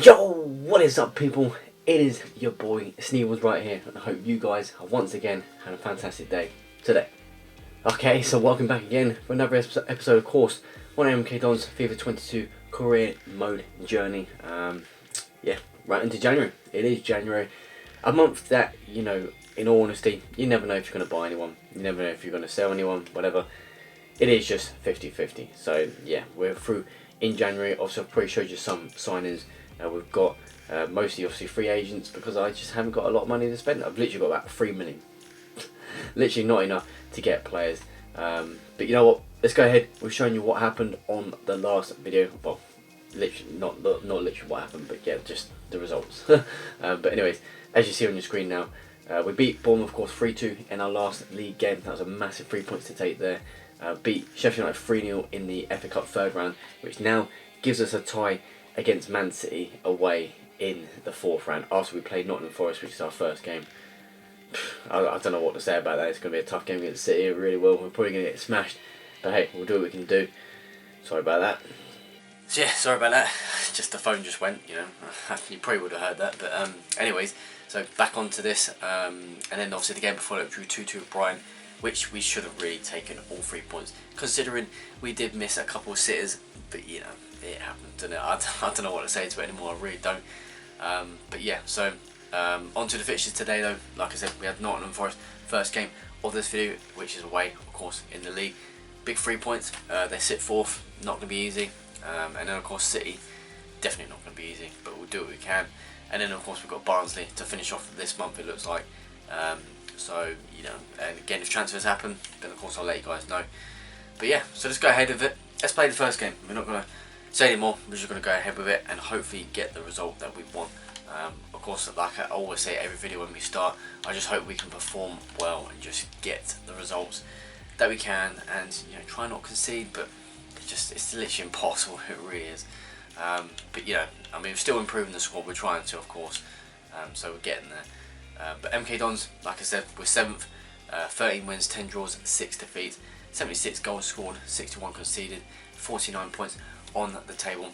Yo, what is up people? It is your boy Sneebles right here, and I hope you guys have once again had a fantastic day today. Okay, so welcome back again for another episode of course, one of MK Don's FIFA 22 career mode journey. Yeah, right into January. It is January, a month that, you know, in all honesty, you never know if you're going to buy anyone, you never know if you're going to sell anyone, whatever. It is just 50-50. So yeah, we're through in January. Also, I've probably showed you some signings. We've got mostly obviously free agents because I just haven't got a lot of money to spend. I've literally got about 3 million. Literally not enough to get players. But you know what? Let's go ahead. We've shown you what happened on the last video. Well, literally not literally what happened, but yeah, just the results. But anyways, as you see on your screen now, we beat Bournemouth, of course, 3-2 in our last league game. That was a massive 3 points to take there. Beat Sheffield United 3-0 in the FA Cup third round, which now gives us a tie against Man City away in the fourth round after we played Nottingham Forest, which is our first game. I don't know what to say about that. It's going to be a tough game against City. It really will. We're probably going to get smashed, but hey, we'll do what we can do. Sorry about that. So yeah, sorry about that. Just the phone just went, you know. You probably would have heard that, but anyways, so back onto this, and then obviously the game before that drew 2-2 with Brighton, which we should have really taken all 3 points, considering we did miss a couple of sitters, but you know, it happened, didn't it? I don't know what to say to it anymore, I really don't. But yeah, so on to the fixtures today though. Like I said, we had Nottingham Forest, first game of this video, which is away, of course, in the league. Big 3 points, they sit fourth, not going to be easy. And then of course City, definitely not going to be easy, but we'll do what we can. And then of course we've got Barnsley to finish off this month, it looks like. So, you know, and again, if transfers happen, then of course I'll let you guys know. But yeah, so let's go ahead with it. Let's play the first game. We're not going to say any more, we're just going to go ahead with it and hopefully get the result that we want. Of course, like I always say every video when we start, I just hope we can perform well and just get the results that we can, and you know, try not concede, but it's literally impossible, it really is. But you know, I mean, we're still improving the squad, we're trying to, of course, so we're getting there. But MK Dons, like I said, we're 7th, 13 wins, 10 draws, 6 defeats, 76 goals scored, 61 conceded, 49 points on the table.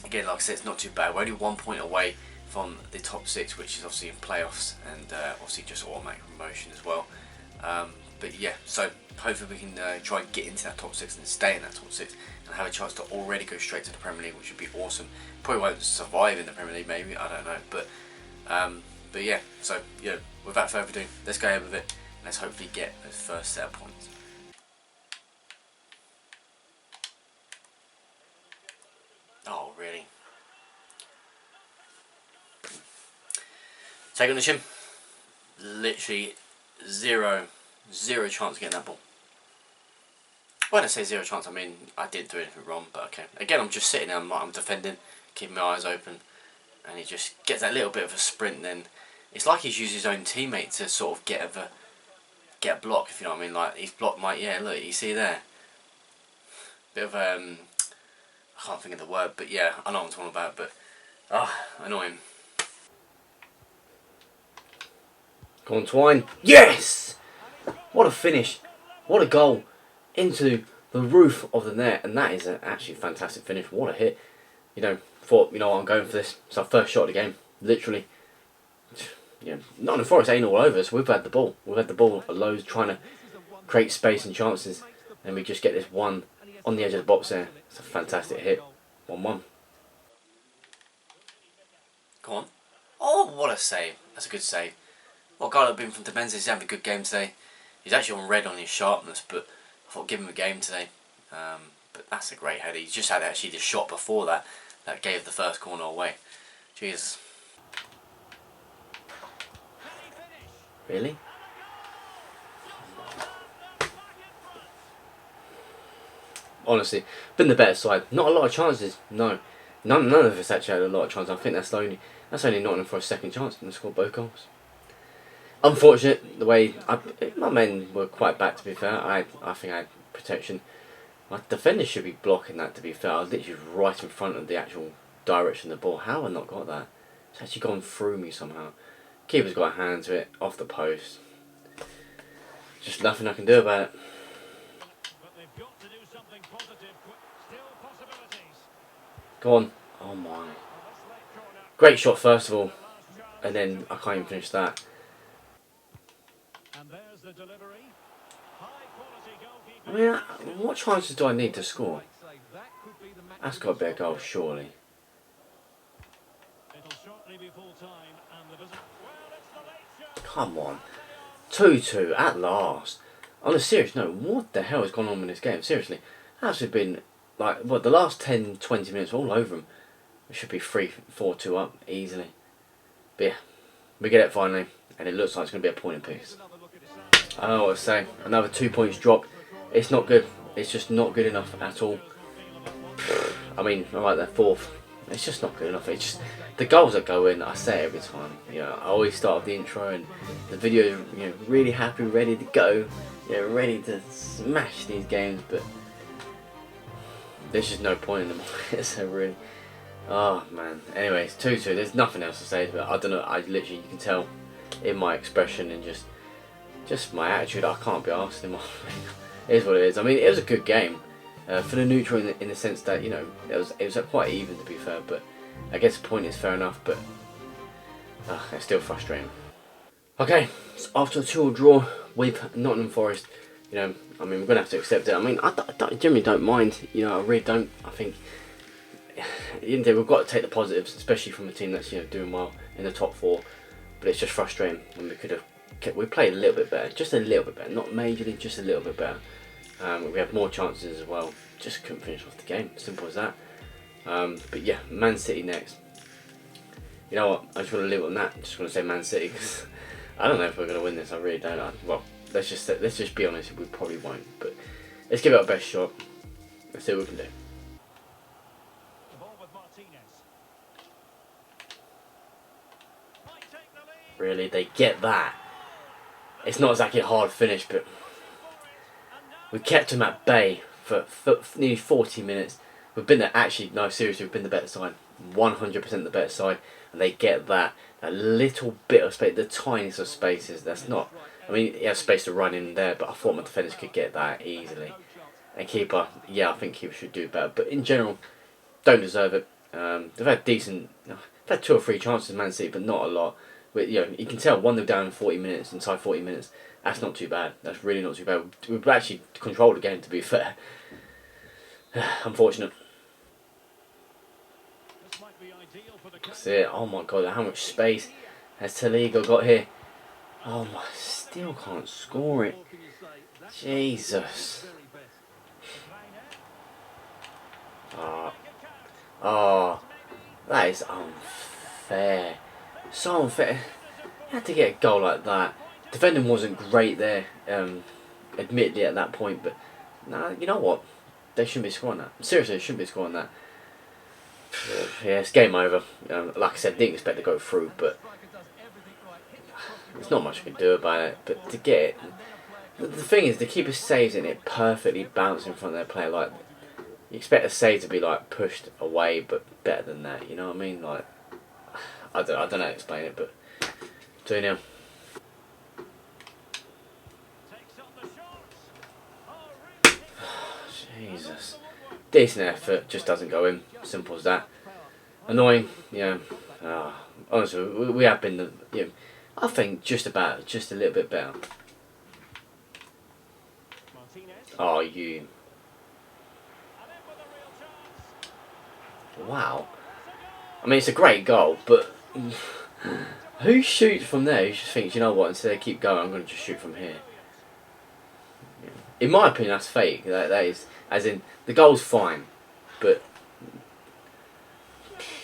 Again, like I said, it's not too bad. We're only 1 point away from the top 6, which is obviously in playoffs, and obviously just automatic promotion as well. But yeah, so hopefully we can try and get into that top 6 and stay in that top 6 and have a chance to already go straight to the Premier League, which would be awesome. Probably won't survive in the Premier League, maybe, I don't know, but yeah, so you know, without further ado, let's go ahead with it and let's hopefully get those first set of points. Oh really? Take on the chin. Literally zero chance of getting that ball. When I say zero chance, I mean I didn't do anything wrong, but okay. Again, I'm just sitting there, I'm defending, keeping my eyes open, and he just gets that little bit of a sprint, and then it's like he's used his own teammate to sort of get a block, if you know what I mean. Like, he's blocked my, yeah, look, you see there? Bit of, I can't think of the word, but yeah, I know what I'm talking about, but, annoying. Go on, Twine. Yes! What a finish. What a goal. Into the roof of the net, and that is an actually fantastic finish. What a hit. You know, thought, you know what, I'm going for this. It's our first shot of the game, literally. You know, Nottingham Forest ain't all over us. We've had the ball. We've had the ball for loads, trying to create space and chances, and we just get this one on the edge of the box there. It's a fantastic hit. 1-1. Come on. Oh, what a save. That's a good save. Well, guy that been from Demenza, he's having a good game today. He's actually on red on his sharpness, but I thought give him a game today. But that's a great header. He just had actually the shot before that gave the first corner away. Jesus. Really? Honestly, been the better side. Not a lot of chances. No, none of us actually had a lot of chances. I think that's only Nottingham for a second chance and they scored both goals. Unfortunate the way my men were quite back. To be fair, I think I had protection. My defender should be blocking that. To be fair, I was literally right in front of the actual direction of the ball. How have I not got that? It's actually gone through me somehow. Keeper's got a hand to it, off the post. Just nothing I can do about it. Go on. Oh my. Great shot first of all, and then I can't even finish that. I mean, what chances do I need to score? That's got to be a goal, surely. Come on. 2-2 at last. On a serious note, what the hell has gone on in this game? Seriously, that's been like, what, the last 10-20 minutes all over them. It should be 3-4-2 up easily. But yeah, we get it finally, and it looks like it's going to be a point apiece. I don't know what to say. Another 2 points drop. It's not good. It's just not good enough at all. I mean, I'm like that fourth. It's just not good enough. It's just the goals that go in. I say it every time. You know, I always start with the intro and the video. You know, really happy, ready to go. You know, ready to smash these games, but there's just no point in them. So really, oh man. Anyways, 2-2. There's nothing else to say. But I don't know. I literally, you can tell in my expression and just my attitude. I can't be arsed anymore. It is what it is. I mean, it was a good game. For the neutral in the sense that, you know, it was quite even, to be fair, but I guess the point is fair enough, but it's still frustrating. Okay, so after a 2-2 draw with Nottingham Forest, you know, I mean, we're going to have to accept it. I mean, I generally don't mind, you know, I really don't. I think we've got to take the positives, especially from a team that's, you know, doing well in the top 4, but it's just frustrating when we played a little bit better, just a little bit better, not majorly, just a little bit better. We have more chances as well. Just couldn't finish off the game. Simple as that. But yeah, Man City next. You know what? I just want to leave it on that. Just want to say Man City because I don't know if we're going to win this. I really don't. Well, let's just be honest. We probably won't. But let's give it our best shot. Let's see what we can do. Really, they get that. It's not exactly a hard finish, but we kept them at bay for nearly 40 minutes. We've been there, actually, no, seriously, we've been the better side. 100% the better side. And they get that little bit of space, the tiniest of spaces. That's not, I mean, he has space to run in there, but I thought my defenders could get that easily. And keeper, yeah, I think keeper should do better. But in general, don't deserve it. They've had they've had 2 or 3 chances, Man City, but not a lot. But, you know, you can tell 1-0 down in 40 minutes, inside 40 minutes. That's not too bad. That's really not too bad. We've actually controlled the game, to be fair. Unfortunate. That's it. Oh my god, how much space has Taligo got here? Oh my, still can't score it. Jesus. Oh, that is unfair. So unfair. You had to get a goal like that. Defending wasn't great there, admittedly at that point, but nah, you know what? They shouldn't be scoring that. Seriously, they shouldn't be scoring that. Yeah, it's game over. Like I said, didn't expect to go through, but there's not much you can do about it. But to get it, the thing is, the keeper saves it and it perfectly bounces in front of their player. Like, you expect a save to be like pushed away, but better than that. You know what I mean? Like, I don't know how to explain it, but 2-0. Jesus. Decent effort, just doesn't go in. Simple as that. Annoying, you know. Honestly, we have been, you know, I think just a little bit better. Oh, you. Wow. I mean, it's a great goal, but who shoots from there? Who just thinks, you know what, instead of keep going, I'm going to just shoot from here. In my opinion, that's fake. That is, as in, the goal's fine, but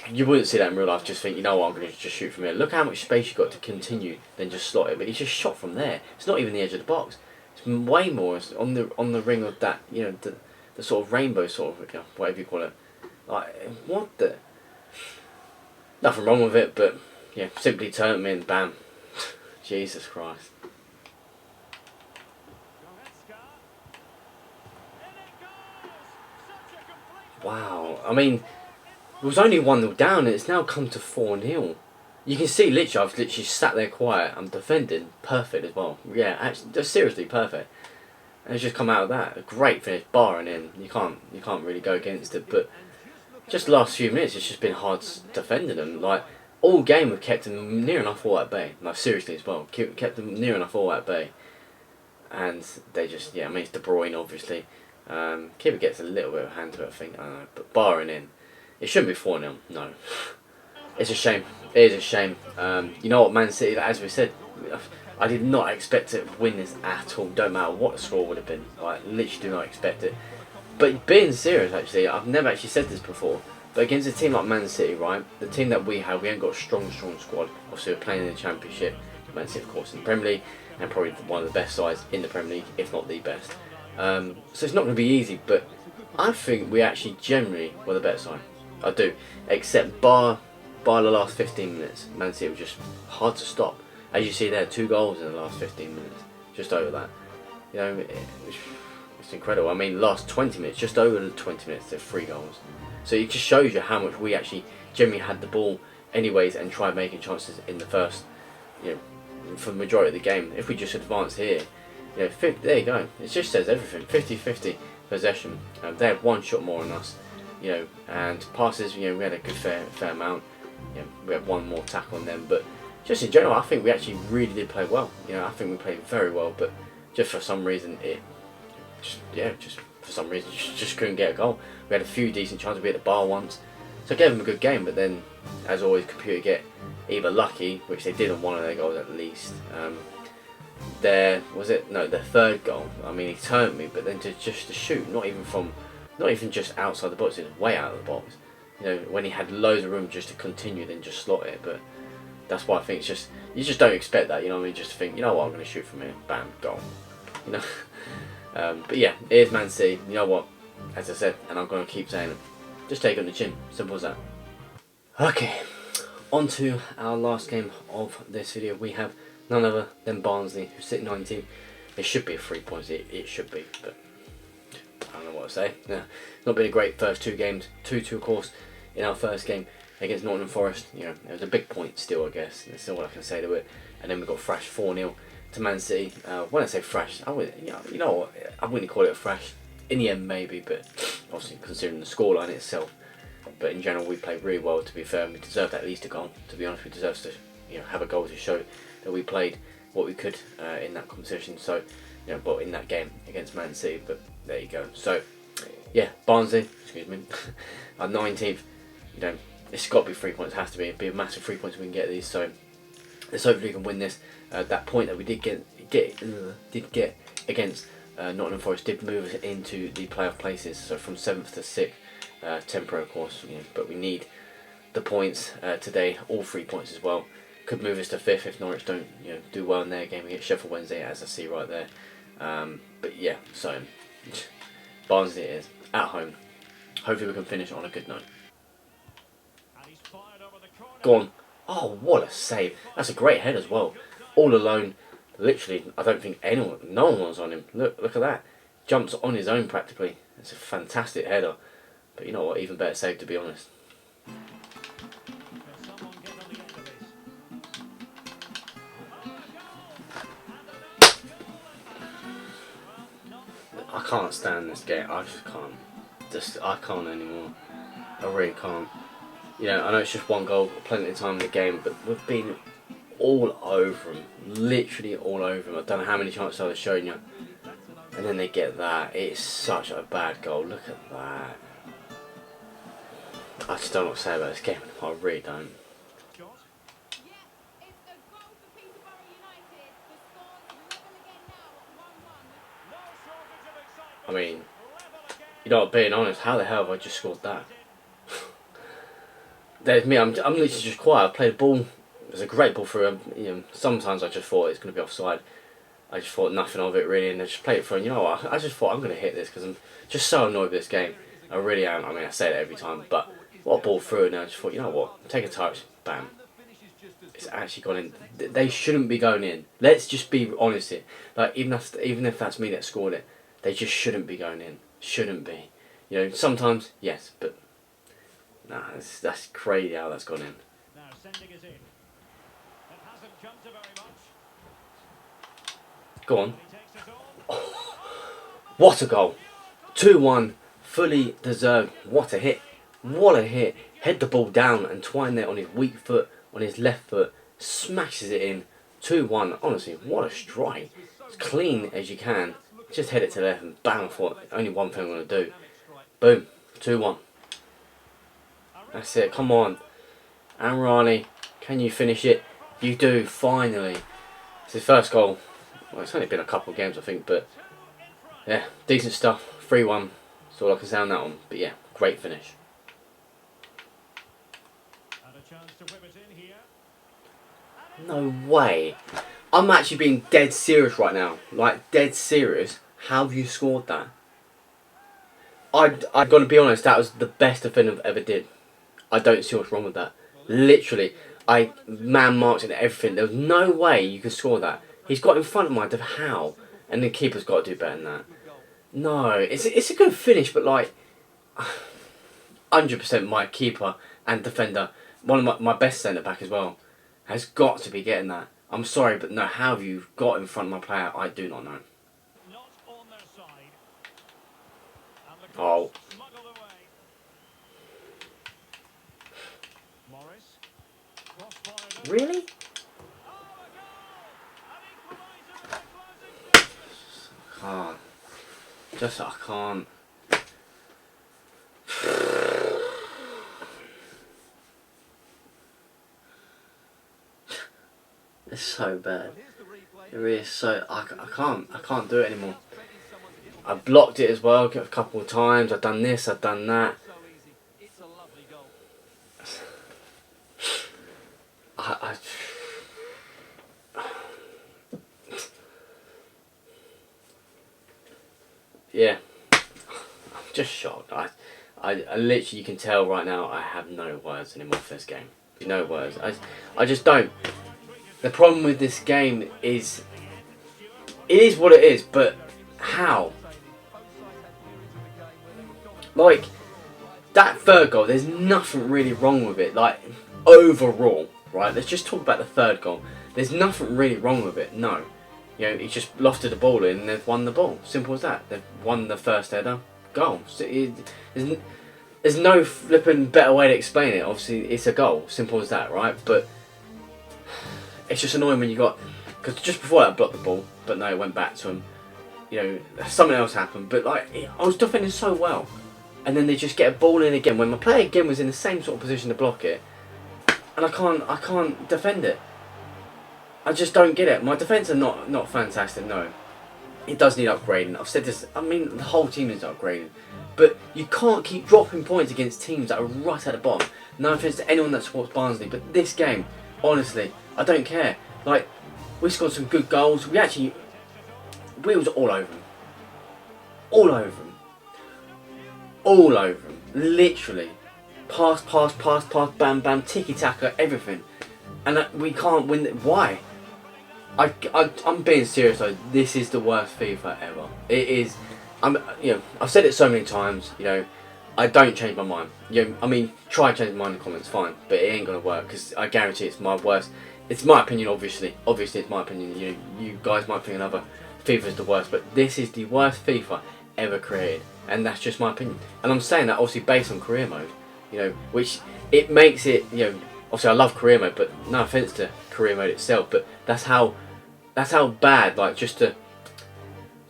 you wouldn't see that in real life. Just think, you know what, I'm going to just shoot from here. Look how much space you've got to continue, then just slot it. But he's just shot from there. It's not even the edge of the box. It's way more. It's on the ring of that, you know, the sort of rainbow sort of, you know, whatever you call it. Like, what the? Nothing wrong with it, but yeah, simply turn them in, bam. Jesus Christ. Wow, I mean, it was only 1-0 down and it's now come to 4-0. You can see, literally, I've literally sat there quiet. I'm defending perfect as well. Yeah, actually, just seriously perfect. And it's just come out of that. A great finish, barring in. You can't really go against it. But just the last few minutes, it's just been hard defending them. Like, all game we've kept them near enough all at bay. No, seriously as well. Kept them near enough all at bay. And they just, yeah, I mean, it's De Bruyne, obviously. Keeper gets a little bit of a hand to it, I think. I don't know. But barring in, it shouldn't be 4-0. No. It's a shame. It is a shame. You know what, Man City, as we said, I did not expect to win this at all. Don't matter what the score would have been. I literally do not expect it. But being serious, actually, I've never actually said this before. But against a team like Man City, right, the team that we have, we ain't got a strong squad. Obviously, we're playing in the Championship. Man City, of course, in the Premier League. And probably one of the best sides in the Premier League, if not the best. So it's not going to be easy. But I think we actually generally were the better side. I do. Except bar the last 15 minutes. Man City was just hard to stop. As you see there, 2 goals in the last 15 minutes. Just over that. You know, it's incredible. I mean, last 20 minutes, just over the 20 minutes, there's 3 goals. So it just shows you how much we actually generally had the ball anyways and tried making chances in the first, you know, for the majority of the game. If we just advance here, you know, there you go. It just says everything. 50-50 possession. They had 1 shot more than us, you know, and passes, you know, we had a good fair amount. You know, we had 1 more tackle on them, but just in general, I think we actually really did play well. You know, I think we played very well, but just for some reason, just couldn't get a goal. We had a few decent chances. We hit the bar once, so I gave them a good game. But then, as always, computer get either lucky, which they did on one of their goals at least. The 3rd goal. I mean, he turned me, but then to shoot, not even just outside the box, it was way out of the box. You know, when he had loads of room just to continue, then just slot it. But that's why I think it's just, you just don't expect that. You know what I mean? Just think, you know what, I'm going to shoot from here, bam, goal. You know. But yeah, it is Man City. You know what? As I said, and I'm going to keep saying it, just take it on the chin. Simple as that. Okay, on to our last game of this video. We have none other than Barnsley, who sit 19th. It should be a 3 points. It should be, but I don't know what to say. Yeah, not been a great first 2 games. 2-2 of course in our first game against Nottingham Forest. You know, it was a big point still, I guess. That's still what I can say to it. And then we got thrashed 4-0 to Man City. When I say thrashed, I would, you know what, I wouldn't call it a thrash. In the end, maybe, but obviously considering the scoreline itself. But in general, we played really well. To be fair, and we deserved at least a goal. To be honest, we deserved to, you know, have a goal to show that we played what we could in that competition. So, you know, but in that game against Man City. But there you go. So, yeah, Barnsley, excuse me, are 19th. You know, it's got to be 3 points. It has to be. It'd be a massive 3 points if we can get these. So, let's hope we can win this. That point that we did get against Nottingham Forest did move us into the playoff places. So from 7th to 6th, temporary of course. You know, but we need the points today. All 3 points as well. Could move us to 5th if Norwich don't, you know, do well in their game against Sheffield Wednesday, as I see right there. But yeah, so Barnsley it is at home. Hopefully we can finish on a good note. Go on. Oh, what a save. That's a great head as well. All alone. Literally, I don't think no one was on him. Look at that. Jumps on his own practically. It's a fantastic header. But you know what, even better save to be honest. I can't stand this game. I just can't. I can't anymore. I really can't. You know, I know it's just 1 goal, plenty of time in the game, but we've been all over them. Literally all over them. I don't know how many chances I was showing you. And then they get that. It's such a bad goal. Look at that. I just don't know what to say about this game. I really don't. I mean, you know, being honest, how the hell have I just scored that? There's me, I'm literally just quiet. I played the ball. It was a great ball for him. You know, sometimes I just thought it's going to be offside. I just thought nothing of it really, and I just played it for him. You know what? I just thought I'm going to hit this because I'm just so annoyed with this game. I really am. I mean, I say that every time, but what a ball through, and I just thought, you know what? Take a touch, bam. It's actually gone in. They shouldn't be going in. Let's just be honest here. Like even if that's me that scored it, they just shouldn't be going in. Shouldn't be. You know, sometimes yes, but nah, that's crazy how that's gone in. Now sending it in. It hasn't come to very much. Go on. Oh, what a goal. 2-1. Fully deserved. What a hit. What a hit. Head the ball down and twine there on his weak foot. on his left foot, smashes it in. 2-1. Honestly, what a strike. As clean as you can. Just head it to left and bang, thought only one thing I'm going to do. Boom. 2-1. That's it. Come on. Amrani, can you finish it? You do, finally. It's his first goal. Well, it's only been a couple of games, I think, but yeah, decent stuff. 3-1. That's all I can say on that one. But yeah, great finish. No way. I'm actually being dead serious right now. Like, dead serious. How have you scored that? I'm going to be honest, that was the best defender I've ever did. I don't see what's wrong with that. Literally, I man marked and everything. There was no way you could score that. He's got in front of my how? And the keeper's got to do better than that. No, it's a good finish, but like 100% my keeper and defender, one of my best centre back as well, has got to be getting that. I'm sorry, but no, how have you got in front of my player? I do not know. Oh. Really? I can't. It's so bad. It really is so. I can't do it anymore. I blocked it as well a couple of times. I've done this. I've done that. Yeah, I'm just shocked. I literally, you can tell right now, I have no words anymore for this game. No words. I just don't. The problem with this game is, it is what it is, but how? Like, that third goal, there's nothing really wrong with it. Like, overall, right? Let's just talk about the third goal. There's nothing really wrong with it, no. You know, he just lofted the ball in and they've won the ball. Simple as that. They've won the first header. Goal. There's no flipping better way to explain it. Obviously, it's a goal. Simple as that, right? But it's just annoying when you got... Because just before that, I blocked the ball. But no, it went back to him. You know, something else happened. But, like, I was defending so well. And then they just get a ball in again. When my player again was in the same sort of position to block it. And I can't defend it. I just don't get it. My defence are not fantastic, no. It does need upgrading. I've said this, I mean, the whole team is upgrading. But you can't keep dropping points against teams that are right at the bottom. No offence to anyone that supports Barnsley, but this game, honestly, I don't care. Like, we scored some good goals. We was all over them. All over them. All over them. Literally. Pass, bam, bam, tiki-taka, everything. And we can't win. Why? I'm being serious though. This is the worst FIFA ever. It is. You know, I've said it so many times. You know, I don't change my mind. You know, I mean, try and change my mind in the comments, fine, but it ain't gonna work because I guarantee it's my worst. It's my opinion, obviously. Obviously, it's my opinion. You guys might think another FIFA is the worst, but this is the worst FIFA ever created, and that's just my opinion. And I'm saying that obviously based on career mode. You know, which it makes it. You know, obviously I love career mode, but no offense to career mode itself, but that's how bad. Like, just to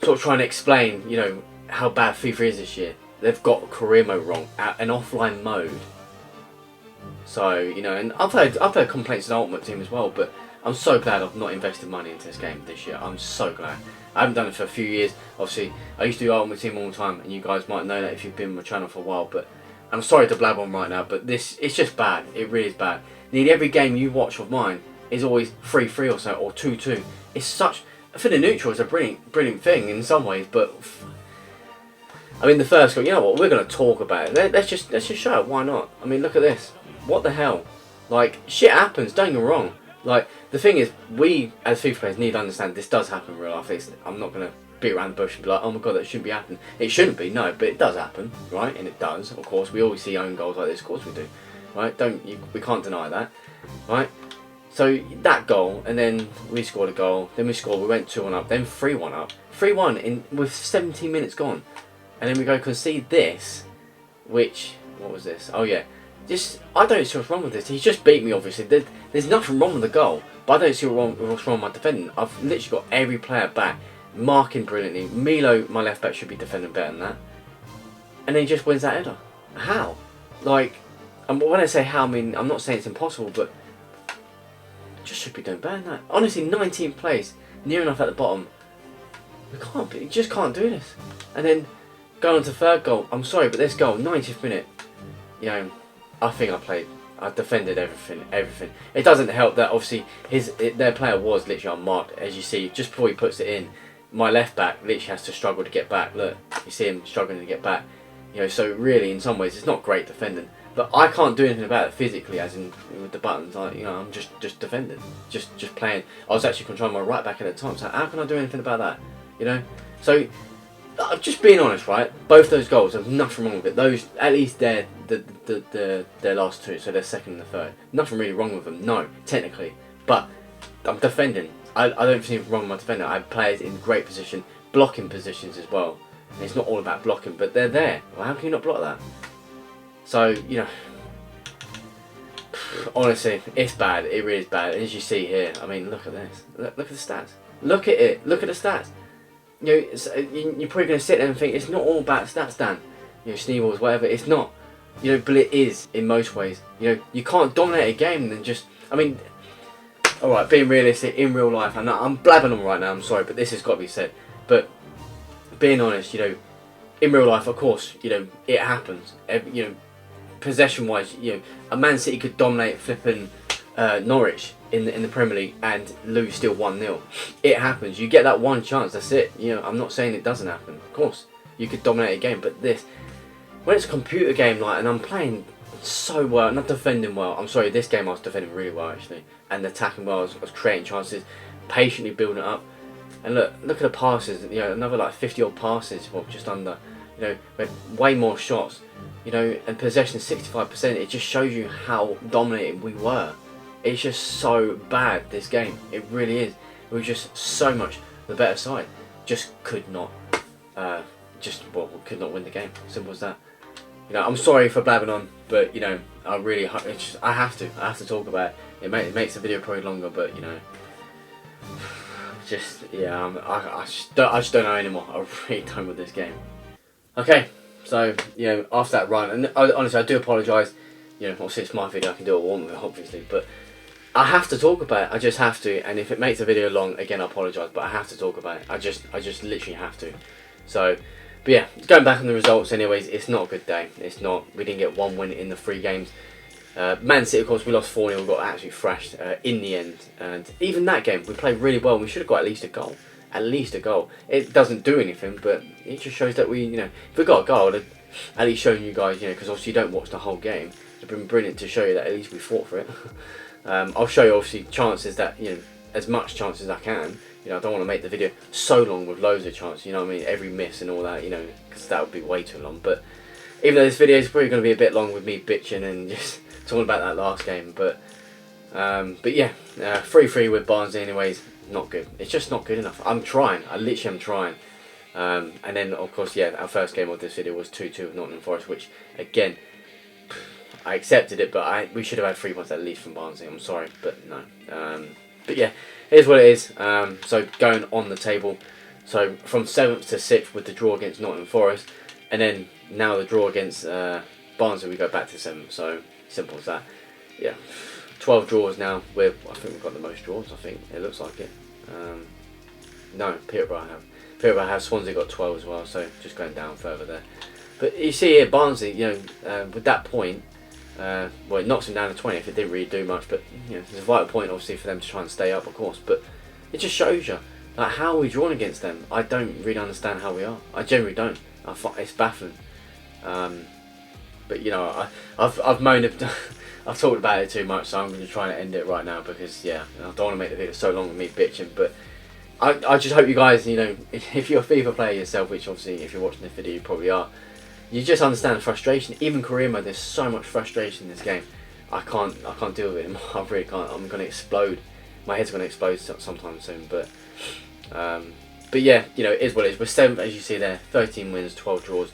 sort of try and explain, you know, how bad FIFA is this year. They've got career mode wrong, an offline mode. So, you know, and I've heard complaints of the Ultimate Team as well, but I'm so glad I've not invested money into this game this year. I'm so glad. I haven't done it for a few years. Obviously, I used to do Ultimate Team all the time, and you guys might know that if you've been on my channel for a while, but I'm sorry to blab on right now, but it's just bad. It really is bad. Nearly every game you watch of mine is always 3-3 or so, or 2-2. It's such... For the neutral, it's a brilliant thing in some ways, but... I mean, the first goal, you know what, we're going to talk about it. Let's just show it, why not? I mean, look at this. What the hell? Like, shit happens, don't get me wrong. Like, the thing is, we, as FIFA players, need to understand this does happen in real life. I'm not going to beat around the bush and be like, oh my god, that shouldn't be happening. It shouldn't be, no, but it does happen, right? And it does, of course. We always see own goals like this, of course we do. Right? We can't deny that. Right? So, that goal, and then we scored a goal, then we went 2-1 up, then 3-1 up. 3-1 with 17 minutes gone. And then we go concede this, which, what was this? Oh yeah, I don't see what's wrong with this. He's just beat me, obviously. There's nothing wrong with the goal, but I don't see what's wrong with my defending. I've literally got every player back, marking brilliantly. Milo, my left back, should be defending better than that. And then he just wins that header. How? Like, and when I say how, I mean, I'm not saying it's impossible, but just should be doing better than that. Honestly, 19th place, near enough at the bottom. You just can't do this. And then going on to third goal. I'm sorry, but this goal, 90th minute. You know, I think I defended everything. It doesn't help that obviously their player was literally unmarked, as you see, just before he puts it in. My left back literally has to struggle to get back. Look, you see him struggling to get back. You know, so really, in some ways, it's not great defending. But I can't do anything about it physically, as in with the buttons. I'm just defending, just playing. I was actually controlling my right back at the time. So how can I do anything about that? You know, so just being honest, right? Both those goals, there's nothing wrong with it. Those, at least they're their last two, so they're second and the third. Nothing really wrong with them, no, technically. But I'm defending. I don't see anything wrong with my defending. I have players in great position, blocking positions as well. And it's not all about blocking, but they're there. Well, how can you not block that? So, you know, honestly, it's bad. It really is bad. And as you see here, I mean, look at this. Look at the stats. Look at it. Look at the stats. You know, you're probably going to sit there and think it's not all about stats, Dan. You know, Sneebles, whatever. It's not. You know, but it is in most ways. You know, you can't dominate a game and then just. I mean, all right, being realistic in real life. I'm blabbing on right now. I'm sorry, but this has got to be said. But being honest, you know, in real life, of course, you know, it happens. You know, possession-wise, you know, a Man City could dominate flipping Norwich in the Premier League and lose still 1-0. It happens. You get that one chance. That's it. You know, I'm not saying it doesn't happen. Of course, you could dominate a game, but when it's a computer game, like, and I'm playing so well, not defending well. I'm sorry, this game I was defending really well actually, and attacking well. I was creating chances, patiently building it up. And look at the passes. You know, another like 50 odd passes, well, just under. You know, with way more shots. You know, and possession 65%. It just shows you how dominating we were. It's just so bad, this game. It really is. It was just so much the better side. Just could not, could not win the game. Simple as that. You know, I'm sorry for blabbing on, but you know, I have to talk about it. It makes the video probably longer, but you know, just yeah, I just don't know anymore. I'm really done with this game. Okay, so you know, after that run, and honestly, I do apologise. You know, obviously it's my video, I can do what I want with it, obviously, but I have to talk about it. I just have to, and if it makes the video long, again, I apologise, but I have to talk about it. I just literally have to. So, but yeah, going back on the results, anyways, it's not a good day. It's not. We didn't get one win in the 3 games. Man City, of course, we lost 4-0. We got absolutely thrashed in the end, and even that game, we played really well. We should have got at least a goal. At least a goal. It doesn't do anything, but it just shows that we, you know, if we got a goal, I'd at least shown you guys, you know, because obviously you don't watch the whole game. It's been brilliant to show you that at least we fought for it. I'll show you obviously chances that, you know, as much chances as I can. You know, I don't want to make the video so long with loads of chances, you know what I mean, every miss and all that, you know, because that would be way too long. But even though this video is probably going to be a bit long with me bitching and just talking about that last game, but yeah, 3-3 with Barnsley anyways, not good. It's just not good enough. I'm trying. I literally am trying. And then of course, yeah, our first game of this video was 2-2 with Nottingham Forest, which again, I accepted it, but we should have had 3 points at least from Barnsley. I'm sorry, but no. But yeah, it is what it is. So going on the table, so from 7th to 6th with the draw against Nottingham Forest, and then now the draw against Barnsley, we go back to 7th. So simple as that. Yeah, 12 draws now. I think we've got the most draws. I think it looks like it. No, Peterborough have. Swansea got 12 as well. So just going down further there. But you see here, Barnsley, you know, with that point, well, it knocks them down to 20th. It didn't really do much, but you know, it's a vital point, obviously, for them to try and stay up, of course. But it just shows you, like, how are we drawn against them? I don't really understand how we are. I generally don't. It's baffling. But you know, I've moaned, I've talked about it too much, so I'm going to try and end it right now because yeah, I don't want to make the video so long with me bitching. But I just hope you guys, you know, if you're a FIFA player yourself, which obviously if you're watching this video you probably are, you just understand the frustration. Even career mode, there's so much frustration in this game. I can't deal with it anymore. I really can't. I'm going to explode. My head's going to explode sometime soon. But yeah, you know, it is what it is. We're 7th, as you see there. 13 wins, 12 draws,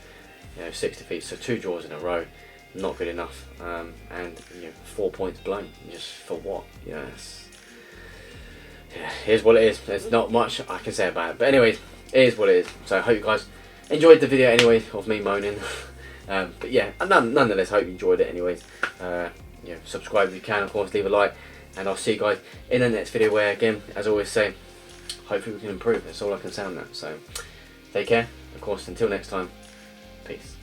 you know, 6 defeats. So 2 draws in a row. not good enough. And 4 points blown, just for what? Here's what it is. There's not much I can say about it. But anyways, it is what it is. So I hope you guys enjoyed the video anyway of me moaning. But yeah, nonetheless, I hope you enjoyed it anyways. Subscribe if you can, of course, leave a like. And I'll see you guys in the next video where, again, as I always say, hopefully we can improve. That's all I can say on that. So take care. Of course, until next time, peace.